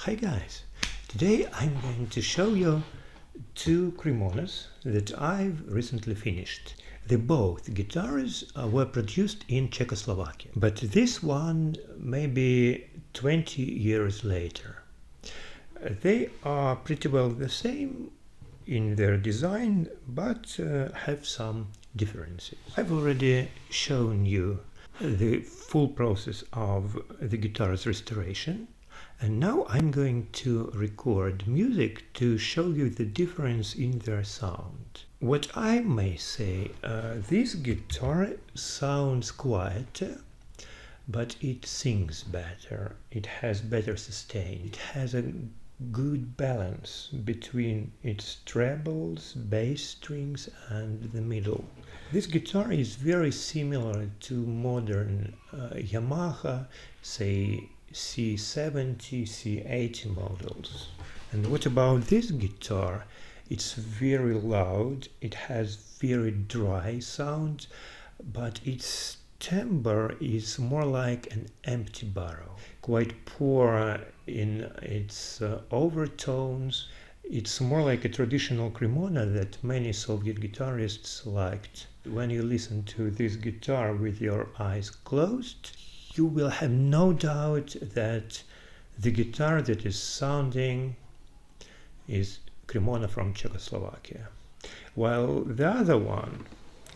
Hi guys, today I'm going to show you two cremonas that I've recently finished. They both guitars were produced in Czechoslovakia, but this one maybe 20 years later. They are pretty well the same in their design, but have some differences. I've already shown you the full process of the guitar's restoration, and now I'm going to record music to show you the difference in their sound. What I may say, this guitar sounds quieter, but it sings better, it has better sustain, it has a good balance between its trebles, bass strings and the middle. This guitar is very similar to modern Yamaha, say C70, C80 models. And what about this guitar? It's very loud, it has very dry sound, but its timbre is more like an empty barrel, quite poor in its overtones. It's more like a traditional cremona that many Soviet guitarists liked. When you listen to this guitar with your eyes closed, you will have no doubt that the guitar that is sounding is cremona from Czechoslovakia. While the other one,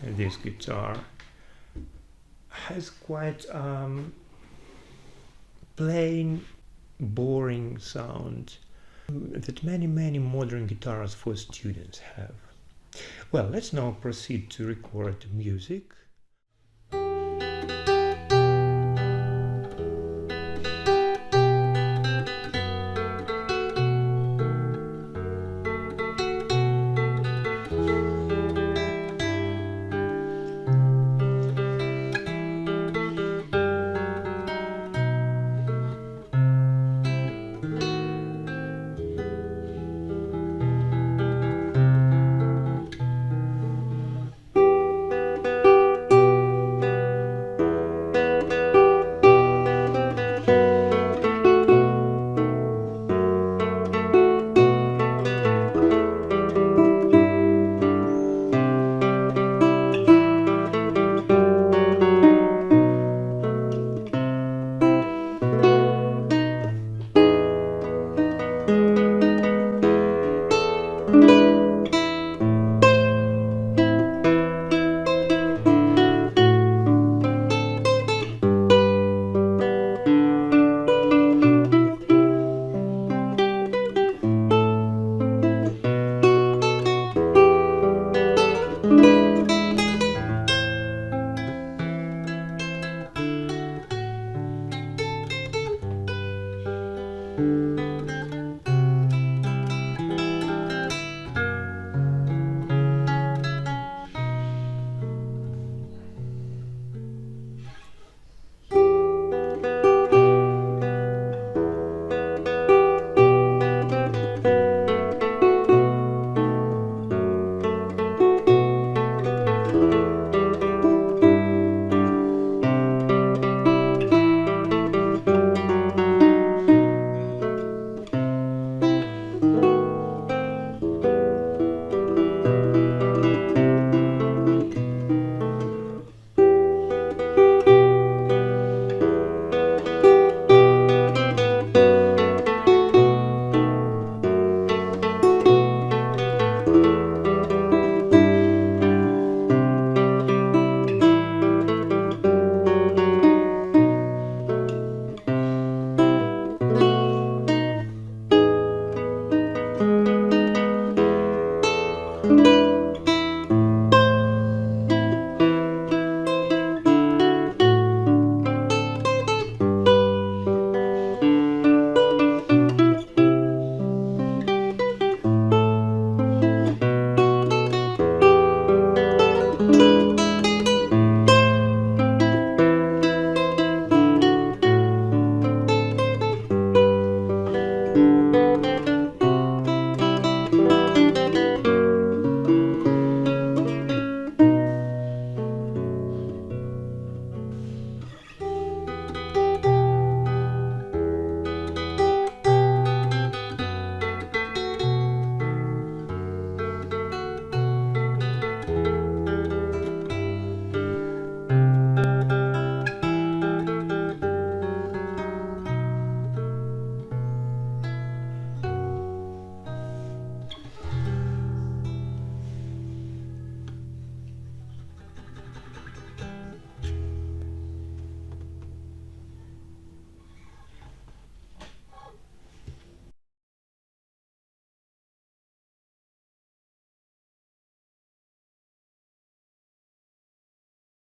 this guitar, has quite plain, boring sound that many modern guitars for students have. Well, let's now proceed to record music.